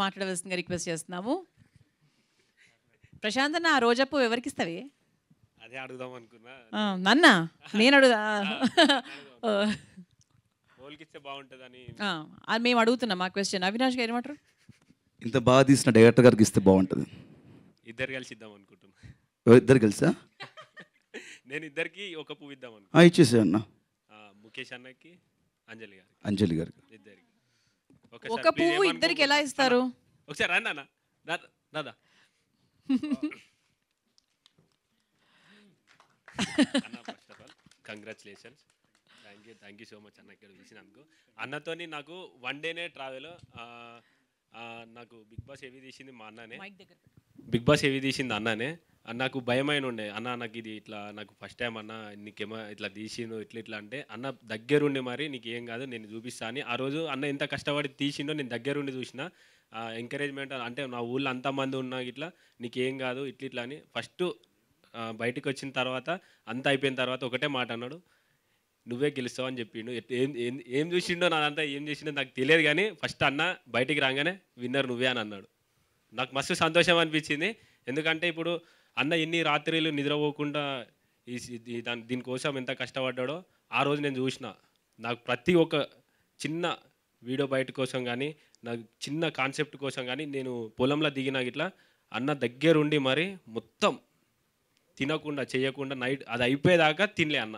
మాట్లాడవలసిందిగా రిక్వెస్ట్ చేస్తున్నాము. ప్రశాంత్ అన్న, ఆ రోజప్పు ఎవరికి ఇస్తావే? అదే అడుగుదాం అనుకున్నా. నన్నా? నేను అడుగుదా? ఓల్కిస్తే బాగుంటుందని మేము అడుగుతున్నాం మా క్వశ్చన్. అవినాష్ గారు ఏమంటారు? ఇంత బాగా తీసిన డైరెక్టర్ గారికి ఇస్తే బాగుంటుంది. ఇద్దరు కలిసి ఇద్దాం అనుకుంటున్నా. ఇద్దరు కలిసా? నేను ఇద్దరికి ఒక పువ్వు ఇద్దాం అనుకుంటున్నా. ఇచ్చేసే అన్న. ముఖేష్ అన్నకి, అంజలి గారికి. అంజలి గారికి ఇద్దరికి ఒక పువ్వు ఇద్దరికి ఎలా ఇస్తారు? ఒకసారి రండి అన్న. దాదా అన్న, first of all congratulations. Thank you so much అన్న ఇక్కడ తీసినందుకు. అన్నతోని నాకు వన్ డేనే ట్రావెల్. నాకు బిగ్ బాస్ ఏవి తీసింది మా అన్ననే. బిగ్ బాస్ ఏవి తీసింది అన్ననే. నాకు భయమైన ఉండే, అన్న నాకు ఇది ఇట్లా నాకు ఫస్ట్ టైం అన్న నీకేమో ఇట్లా తీసిండు ఇట్లా అంటే, అన్న దగ్గరుండి మరి నీకు ఏం కాదు నేను చూపిస్తా అని. ఆ రోజు అన్న ఎంత కష్టపడి తీసిండో నేను దగ్గరుండి చూసిన. ఎంకరేజ్మెంట్ అంటే నా ఊళ్ళో అంతమంది ఉన్నా ఇట్లా నీకేం కాదు ఇట్లా అని. ఫస్ట్ బయటికి వచ్చిన తర్వాత అంతా అయిపోయిన తర్వాత ఒకటే మాట అన్నాడు, నువ్వే గెలుస్తావు అని చెప్పిండు. ఏం చూసిండో నాదంతా ఏం చేసిండో నాకు తెలియదు, కానీ ఫస్ట్ అన్న బయటికి రాగానే విన్నర్ నువ్వే అని అన్నాడు. నాకు మస్తు సంతోషం అనిపించింది. ఎందుకంటే ఇప్పుడు అన్న ఎన్ని రాత్రులు నిద్రపోకుండా దీనికోసం ఎంత కష్టపడ్డాడో ఆ రోజు నేను చూసిన. నాకు ప్రతి ఒక్క చిన్న వీడియో బయట కోసం కానీ, నాకు చిన్న కాన్సెప్ట్ కోసం కానీ నేను పొలంలో దిగినా ఇట్లా అన్న దగ్గరుండి మరి మొత్తం తినకుండా చేయకుండా నైట్ అది అయిపోయేదాకా తినలే అన్న.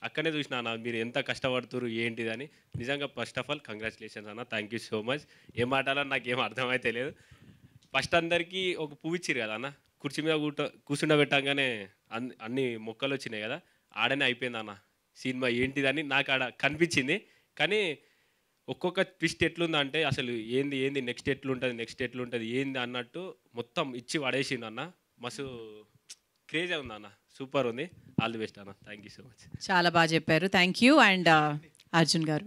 అక్కడనే చూసిన అన్న మీరు ఎంత కష్టపడుతున్నారు ఏంటిదని. నిజంగా ఫస్ట్ ఆఫ్ ఆల్ కంగ్రాచులేషన్స్ అన్న. Thank you so much. ఏం మాట్లాడాలో నాకు ఏం అర్థమైతే లేదు. ఫస్ట్ అందరికీ ఒక పువ్వు ఇచ్చిరు కదా అన్న, కుర్చీ మీద కూర్చుండబెట్టంగానే అన్ని మొక్కలు వచ్చినాయి కదా, ఆడనే అయిపోయింది అన్న సినిమా ఏంటిదని నాకు ఆడ కనిపించింది. కానీ ఒక్కొక్క ట్విస్ట్ ఎట్లుందంటే అసలు ఏంది నెక్స్ట్ ఎట్లుంటుంది ఏంది అన్నట్టు మొత్తం ఇచ్చి పడేసిండు అన్న. మస్తు క్రేజీ ఉంది అన్న, సూపర్ ఉంది. ఆల్ ది బెస్ట్ అన్న. Thank you so much. చాలా బాగా చెప్పారు. Thank you. అండ్ అర్జున్ గారు.